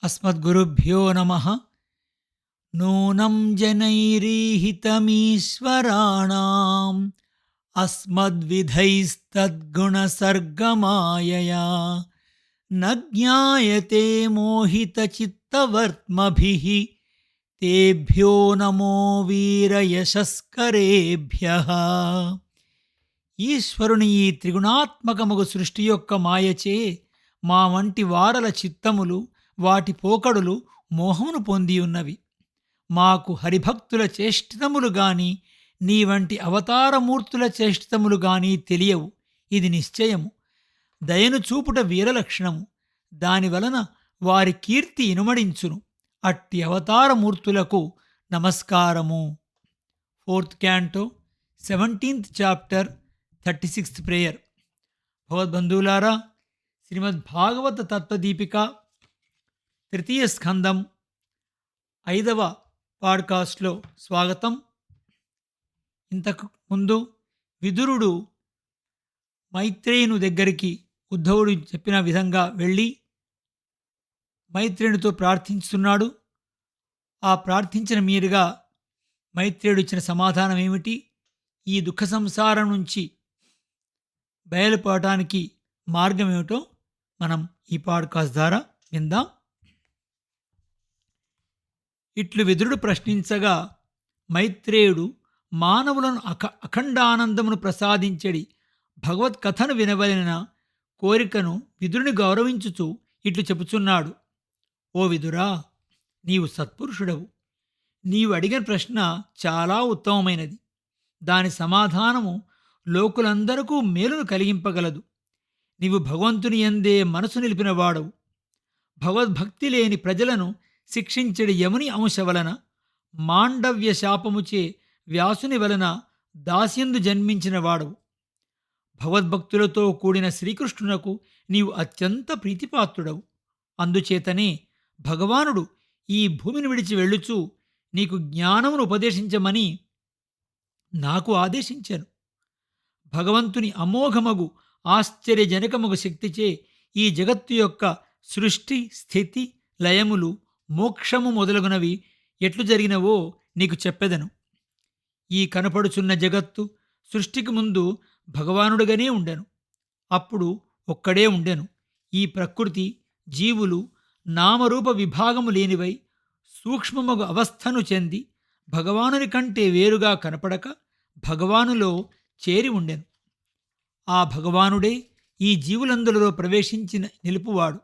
अस्मद्गुरुभ्यो नमः। नूनं जनैरीहितमीश्वराणाम् अस्मद्विधैस्तद्गुणसर्गमायया न ज्ञायते मोहितचित्तवर्त्मभिः तेभ्यो नमो వీరయశస్కరేభ్యః. ఈశ్వరుని ఈ త్రిగుణాత్మకముగు సృష్టి యొక్క మాయచే మా వంటి వారల చిత్తములు వాటి పోకడులు మోహమును పొందియున్నవి. మాకు హరిభక్తుల చేష్టితములు గాని నీ వంటి అవతారమూర్తుల చేష్టితములు గాని తెలియవు. ఇది నిశ్చయము. దయను చూపుట వీరలక్షణము. దానివలన వారి కీర్తి ఇనుమడించును. అట్టి అవతారమూర్తులకు నమస్కారము. 4th Canto 17th Chapter 36th Prayer. భగవద్బంధువులారా, Srimad Bhagavata తత్వదీపిక 3వ స్కందం 5వ పాడ్కాస్ట్లో స్వాగతం. ఇంతకు ముందు విదురుడు మైత్రేయుని దగ్గరికి ఉద్ధవుడు చెప్పిన విధంగా వెళ్ళి మైత్రేయునితో ప్రార్థించుతున్నాడు. ఆ ప్రార్థించిన మీరుగా మైత్రేయుడు ఇచ్చిన సమాధానం ఏమిటి, ఈ దుఃఖ సంసారం నుంచి బయలుపడటానికి మార్గం ఏమిటో మనం ఈ పాడ్కాస్ట్ ద్వారా విందాం. ఇట్లు విదురుడు ప్రశ్నించగా మైత్రేయుడు మానవులను అఖండానందమును ప్రసాదించడి భగవత్ కథను వినవలన కోరికను విదురుని గౌరవించుచు ఇట్లు చెప్పుచున్నాడు. ఓ విదురా, నీవు సత్పురుషుడవు. నీవు అడిగిన ప్రశ్న చాలా ఉత్తమమైనది. దాని సమాధానము లోకులందరకు మేలును కలిగింపగలదు. నీవు భగవంతుని యందే మనసు నిలిపిన వాడవు. భగవద్భక్తి లేని ప్రజలను శిక్షించడి యముని అంశ వలన, మాండవ్య శాపముచే వ్యాసుని వలన దాస్యందు జన్మించిన వాడవు. భగవద్భక్తులతో కూడిన శ్రీకృష్ణునకు నీవు అత్యంత ప్రీతిపాత్రుడవు. అందుచేతనే భగవానుడు ఈ భూమిని విడిచి వెళ్ళుచూ నీకు జ్ఞానమును ఉపదేశించమని నాకు ఆదేశించాను. భగవంతుని అమోఘమగు ఆశ్చర్యజనకమగు శక్తిచే ఈ జగత్తు యొక్క సృష్టి స్థితి లయములు మోక్షము మొదలగునవి ఎట్లు జరిగినవో నీకు చెప్పెదను. ఈ కనపడుచున్న జగత్తు సృష్టికి ముందు భగవానుడుగానే ఉండెను. అప్పుడు ఒక్కడే ఉండెను. ఈ ప్రకృతి జీవులు నామరూప విభాగము లేనివై సూక్ష్మమగు అవస్థను చెంది భగవానుని కంటే వేరుగా కనపడక భగవానులో చేరి ఉండెను. ఆ భగవానుడే ఈ జీవులందులో ప్రవేశించిన నిలుపువాడు.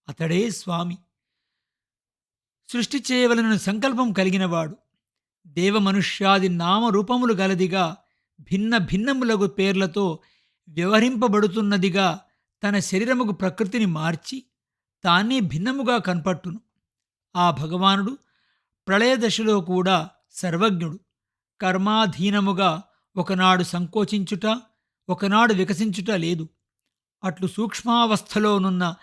అతడే స్వామి. సృష్టి చేయవలనని సంకల్పం కలిగినవాడు. దేవమనుష్యాది నామరూపములు గలదిగా భిన్న భిన్నములగు పేర్లతో వ్యవహరింపబడుతున్నదిగా తన శరీరముకు ప్రకృతిని మార్చి తానే భిన్నముగా కనపట్టును. ఆ భగవానుడు ప్రళయదశలో కూడా సర్వజ్ఞుడు. కర్మాధీనముగా ఒకనాడు సంకోచించుట, ఒకనాడు వికసించుట లేదు. అట్లు సూక్ష్మావస్థలోనున్న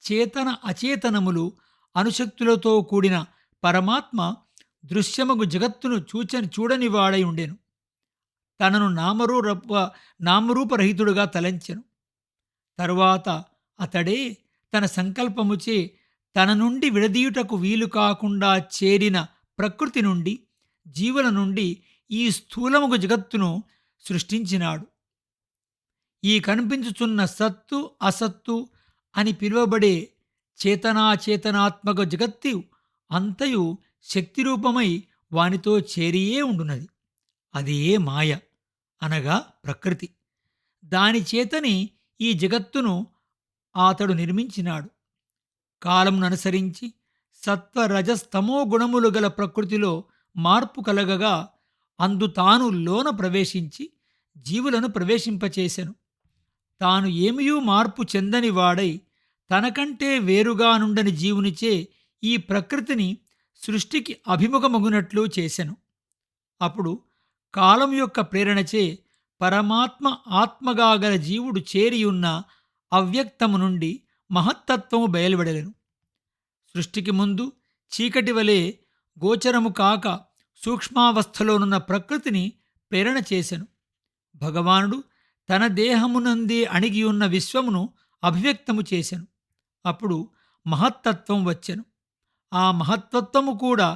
చేతన అచేతనములు అనుశక్తులతో కూడిన పరమాత్మ దృశ్యమగు జగత్తును చూడని వాడై ఉండెను. తనను నామరూపరహితుడుగా తలంచెను. తరువాత అతడే తన సంకల్పముచే తన నుండి విడదీయుటకు వీలు కాకుండా చేరిన ప్రకృతి నుండి జీవుల నుండి ఈ స్థూలముగు జగత్తును సృష్టించినాడు. ఈ కనిపించుచున్న సత్తు అసత్తు అని పిలువబడే చేతనాచేతనాత్మక జగత్తు అంతయు శక్తిరూపమై వానితో చేరియే ఉండునది. అదే మాయ అనగా ప్రకృతి. దాని చేతని ఈ జగత్తును అతడు నిర్మించినాడు. కాలమును అనుసరించి సత్వ రజస్తమో గుణములు గల ప్రకృతిలో మార్పు కలగగా అందు తాను లోన ప్రవేశించి జీవులను ప్రవేశింపచేసెను. తాను ఏమియూ మార్పు చెందని వాడై తనకంటే వేరుగా నుండని జీవునిచే ఈ ప్రకృతిని సృష్టికి అభిముఖమగునట్లు చేసెను. అప్పుడు కాలం యొక్క ప్రేరణచే పరమాత్మ ఆత్మగా గల జీవుడు చేరియున్న అవ్యక్తము నుండి మహత్తత్వము బయలువెడలెను. సృష్టికి ముందు చీకటి వలె గోచరము కాక సూక్ష్మావస్థలోనున్న ప్రకృతిని ప్రేరణ చేసెను. భగవానుడు తన దేహమునందే అణిగియున్న విశ్వమును అభివ్యక్తము చేసెను. అప్పుడు మహత్తత్వం వచ్చెను. ఆ మహత్తత్వము కూడా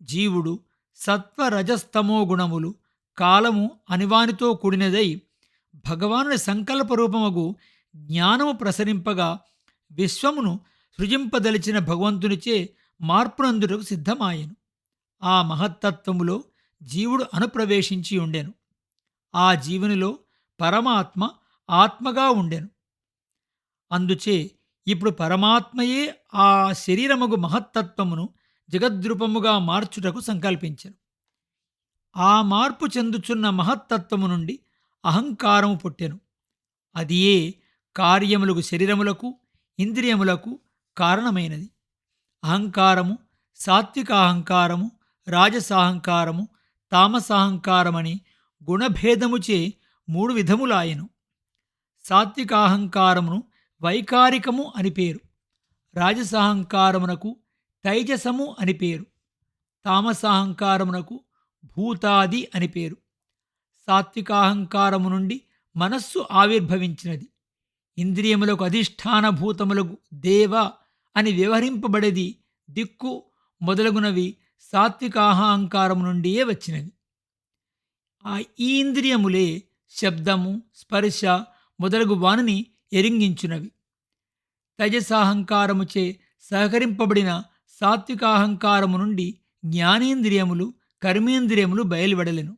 జీవుడు సత్వరజస్తమో గుణములు కాలము అనివానితో కూడినదై భగవానుని సంకల్ప రూపముగు జ్ఞానము ప్రసరింపగా విశ్వమును సృజింపదలిచిన భగవంతునిచే మార్పునందుటకు సిద్ధమాయెను. ఆ మహత్తత్వములో జీవుడు అనుప్రవేశించి ఉండెను. ఆ జీవునిలో పరమాత్మ ఆత్మగా ఉండెను. అందుచే ఇప్పుడు పరమాత్మయే ఆ శరీరముగు మహత్తత్వమును జగద్రూపముగా మార్చుటకు సంకల్పించెను. ఆ మార్పు చెందుచున్న మహత్తత్వము నుండి అహంకారము పుట్టెను. అదియే కార్యములకు శరీరములకు ఇంద్రియములకు కారణమైనది. అహంకారము సాత్వికాహంకారము, రాజసాహంకారము, తామసాహంకారమని గుణభేదముచే 3 విధములాయెను. సాత్వికాహంకారమును వైకారికము అని పేరు, రాజసాహంకారమునకు తైజసము అని పేరు, తామసాహంకారమునకు భూతాది అని పేరు. సాత్వికాహంకారము నుండి మనస్సు ఆవిర్భవించినది. ఇంద్రియములకు అధిష్టాన భూతములకు దేవ అని వ్యవహరింపబడేది దిక్కు మొదలగునవి సాత్వికాహంకారము నుండియే వచ్చినవి. ఈ ఇంద్రియములే శబ్దము స్పర్శ మొదలగు వానిని ఎరింగించునవి. తైజసాహంకారముచే సహకరింపబడిన సాత్వికాహంకారము నుండి జ్ఞానేంద్రియములు కర్మేంద్రియములు బయలువెడలెను.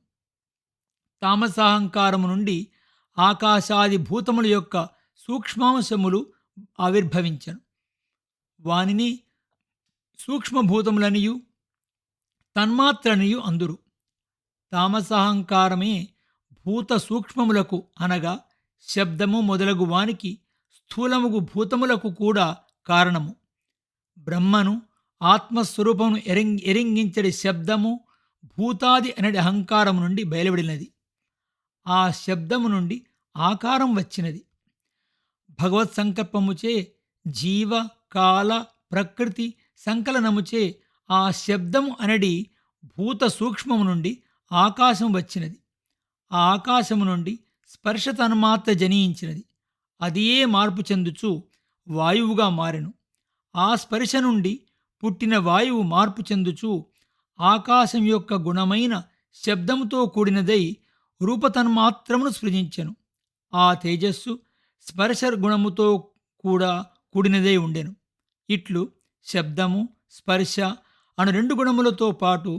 తామసాహంకారము నుండి ఆకాశాది భూతముల యొక్క సూక్ష్మాంశములు ఆవిర్భవించను. వానిని సూక్ష్మభూతములనియు తన్మాత్రనియు అందురు. తామసాహంకారమే భూత సూక్ష్మములకు అనగా శబ్దము మొదలగు వానికి స్థూలముగు భూతములకు కూడా కారణము. బ్రహ్మను ఆత్మస్వరూపమును ఎరింగించడి శబ్దము భూతాది అనడి అహంకారము నుండి బయలువడినది. ఆ శబ్దము నుండి ఆకారం వచ్చినది. భగవత్ సంకల్పముచే జీవ కాల ప్రకృతి సంకలనముచే ఆ శబ్దము అనడి భూత సూక్ష్మము నుండి ఆకాశం వచ్చినది. ఆ ఆకాశము నుండి స్పర్శ తన్మాత్ర జనించినది. అదియే మార్పు చెందుచు వాయువుగా మారెను. ఆ స్పర్శ నుండి పుట్టిన వాయువు మార్పు చెందుచు ఆకాశం యొక్క గుణమైన శబ్దముతో కూడినదై రూపతన్మాత్రమును సృజించెను. ఆ తేజస్సు స్పర్శ గుణముతో కూడా కూడినదై ఉండెను. ఇట్లు శబ్దము స్పర్శ అను 2 గుణములతో పాటు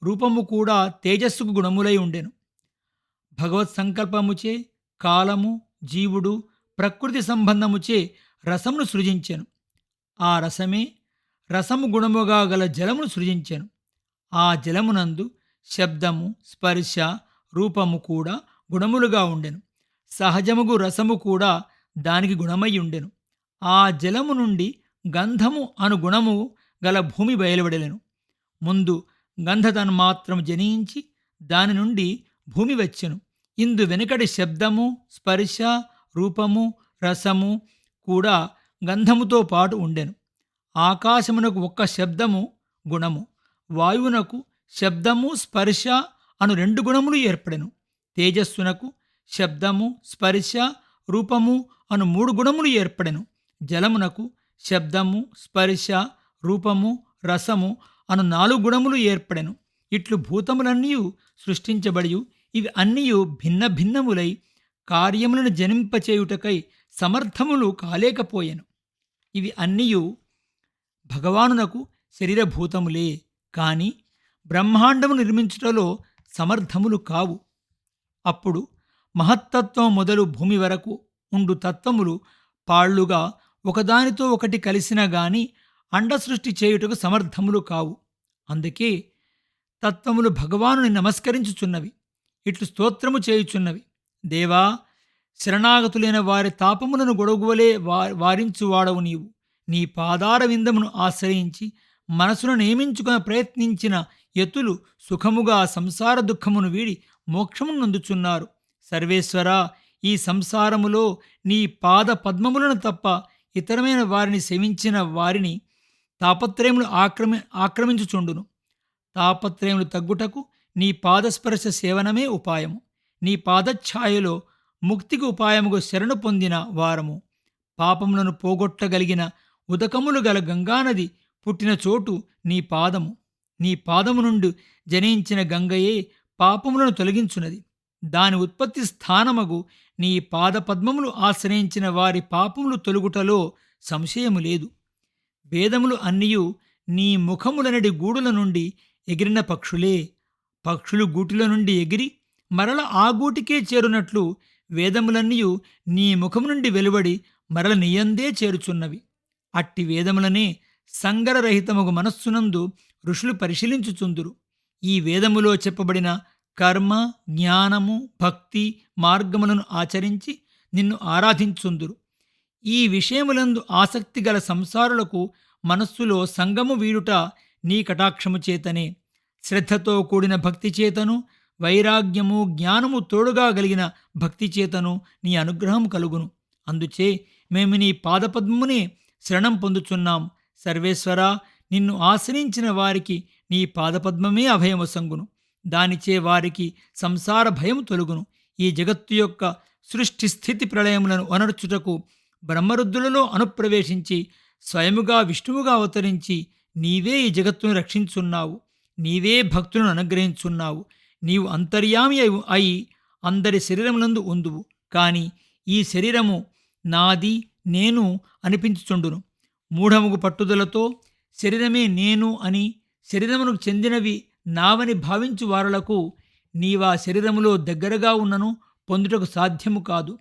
రూపము కూడా తేజస్సుకు గుణములై ఉండెను. భగవత్ సంకల్పముచే కాలము జీవుడు ప్రకృతి సంబంధముచే రసమును సృజించెను. ఆ రసమే రసము గుణముగా గల జలమును సృజించెను. ఆ జలమునందు శబ్దము స్పర్శ రూపము కూడా గుణములుగా ఉండెను. సహజముగు రసము కూడా దానికి గుణమై ఉండెను. ఆ జలము నుండి గంధము అను గుణము గల భూమి బయలువడెను. ముందు గంధతన్మాత్రము జనించి దాని నుండి భూమి వచ్చెను. ఇందు వెనుకటి శబ్దము స్పర్శ రూపము రసము కూడా గంధముతో పాటు ఉండెను. ఆకాశమునకు ఒక్క శబ్దము గుణము, వాయువునకు శబ్దము స్పర్శ అను 2 గుణములు ఏర్పడెను. తేజస్సునకు శబ్దము స్పర్శ రూపము అను 3 గుణములు ఏర్పడెను. జలమునకు శబ్దము స్పర్శ రూపము రసము అను 4 గుణములు ఏర్పడెను. ఇట్లు భూతములన్నీయు సృష్టించబడియు ఇవి అన్నీయు భిన్న భిన్నములై కార్యములను జనింపచేయుటకై సమర్థములు కాలేకపోయెను. ఇవి అన్నీయు భగవానునకు శరీరభూతములే కాని బ్రహ్మాండము నిర్మించుటలో సమర్థములు కావు. అప్పుడు మహత్తత్వం మొదలు భూమి వరకు ఉండు తత్వములు పాళ్లుగా ఒకదానితో ఒకటి కలిసిన గాని అండసృష్టి చేయుటకు సమర్థములు కావు. అందుకే తత్వములు భగవానుని నమస్కరించుచున్నవి. ఇట్లు స్తోత్రము చేయుచున్నవి. దేవా, శరణాగతులైన వారి తాపములను గొడగువలే వారించువాడవు నీవు. నీ పాదార విందమును ఆశ్రయించి మనసును నియమించుకుని ప్రయత్నించిన యతులు సుఖముగా సంసార దుఃఖమును వీడి మోక్షమును నందుచున్నారు. సర్వేశ్వరా, ఈ సంసారములో నీ పాద పద్మములను తప్ప ఇతరమైన వారిని సేవించిన వారిని తాపత్రయములు ఆక్రమించుచుండును. తాపత్రయములు తగ్గుటకు నీ పాదస్పర్శ సేవనమే ఉపాయము. నీ పాదఛాయలో ముక్తికి ఉపాయముగా శరణు పొందిన వారము. పాపములను పోగొట్టగలిగిన ఉదకములు గల గంగానది పుట్టిన చోటు నీ పాదము. నీ పాదము నుండి జనించిన గంగయే పాపములను తొలగించున్నది. దాని ఉత్పత్తి స్థానమగు నీ పాదపద్మములు ఆశ్రయించిన వారి పాపములు తొలుగుటలో సంశయము లేదు. వేదములు అన్నియు నీ ముఖములనడి గూడుల నుండి ఎగిరిన పక్షులే. పక్షులు గూటిలో నుండి ఎగిరి మరల ఆ గూటికే చేరునట్లు వేదములన్నీయు నీ ముఖము నుండి వెలువడి మరల నీయందే చేరుచున్నవి. అట్టి వేదములనే సంగరరహితముగు మనస్సునందు ఋషులు పరిశీలించుచుందురు. ఈ వేదములో చెప్పబడిన కర్మ, జ్ఞానము, భక్తి మార్గములను ఆచరించి నిన్ను ఆరాధించుందురు. ఈ విషయములందు ఆసక్తి గల సంసారులకు మనస్సులో సంగము వీడుట నీ కటాక్షము చేతనే. శ్రద్ధతో కూడిన భక్తి చేతను, వైరాగ్యము జ్ఞానము తోడుగా కలిగిన భక్తి చేతను నీ అనుగ్రహం కలుగును. అందుచే మేము నీ పాదపద్మమునే శరణం పొందుచున్నాం. సర్వేశ్వరా, నిన్ను ఆశ్రయించిన వారికి నీ పాదపద్మమే అభయమొసంగును. దానిచే వారికి సంసార భయం తొలుగును. ఈ జగత్తు యొక్క సృష్టి స్థితి ప్రళయములను వనర్చుటకు బ్రహ్మరుద్రులలో అనుప్రవేశించి స్వయముగా విష్ణువుగా అవతరించి నీవే ఈ జగత్తును రక్షించున్నావు. నీవే భక్తులను అనుగ్రహించున్నావు. నీవు అంతర్యామి అయి అందరి శరీరములందు ఉందువు. కాని ఈ శరీరము నాది, నేను అనిపించుచుండును. మూఢముగు పట్టుదలతో శరీరమే నేను అని, శరీరమునకు చెందినవి నావని భావించు వారలకు నీవా శరీరములో దగ్గరగా ఉన్నను పొందుటకు సాధ్యము కాదు.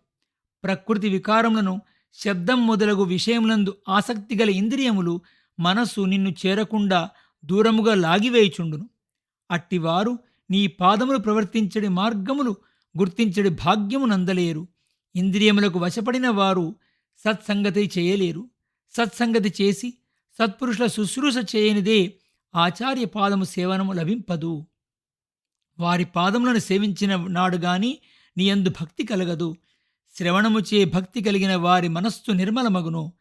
ప్రకృతి వికారములను, శబ్దం మొదలగు విషయములందు ఆసక్తి గల ఇంద్రియములు, మనస్సు నిన్ను చేరకుండా దూరముగా లాగివేయుచుండును. అట్టివారు నీ పాదములు ప్రవర్తించడి మార్గములు గుర్తించడి భాగ్యము నందలేరు. ఇంద్రియములకు వశపడిన వారు సత్సంగతి చేయలేరు. సత్సంగతి చేసి సత్పురుషుల శుశ్రూష చేయనిదే ఆచార్య పాదము సేవనము లభింపదు. వారి పాదములను సేవించిన నాడు గాని నీ యందు భక్తి కలగదు. శ్రవణముచే భక్తి కలిగిన వారి మనస్సు నిర్మలమగును.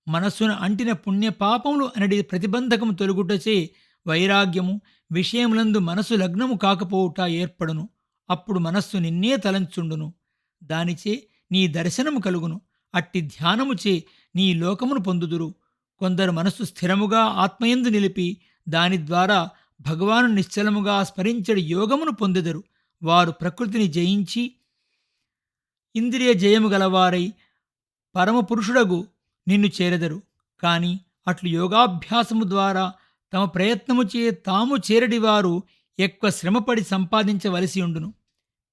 మనస్సును అంటిన పుణ్యపాపములు అనడి ప్రతిబంధకము తొలగుటచే వైరాగ్యము, విషయములందు మనసు లగ్నము కాకపోవుట ఏర్పడును. అప్పుడు మనస్సు నిన్నే తలంచుండును. దానిచే నీ దర్శనము కలుగును. అట్టి ధ్యానముచే నీ లోకమును పొందుదురు. కొందరు మనస్సు స్థిరముగా ఆత్మయందు నిలిపి దాని ద్వారా భగవాను నిశ్చలముగా స్మరించడి యోగమును పొందెదరు. వారు ప్రకృతిని జయించి ఇంద్రియ జయము గలవారై పరమపురుషుడగు నిన్ను చేరెదరు. కాని అట్లు యోగాభ్యాసము ద్వారా తమ ప్రయత్నముచే తాము చేరడి వారు ఎక్కువ శ్రమపడి సంపాదించవలసి ఉండును.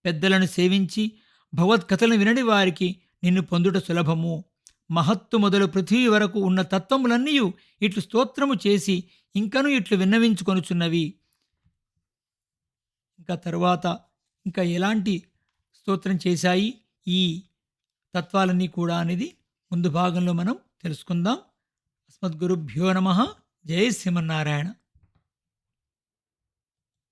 పెద్దలను సేవించి భగవత్కథలను వినడి వారికి నిన్ను పొందుట సులభము. మహత్తు మొదలు పృథ్వీ వరకు ఉన్న తత్వములన్నీ ఇట్లు స్తోత్రము చేసి ఇంకను ఇట్లు విన్నవించుకొనుచున్నవి. ఇంకా తరువాత ఇంకా ఎలాంటి స్తోత్రం చేశాయి ఈ తత్వాలన్నీ కూడా అనేది ముందు భాగంలో మనం తెలుసుకుందాం. అస్మద్గురుభ్యో నమః. జై శ్రీమన్నారాయణ.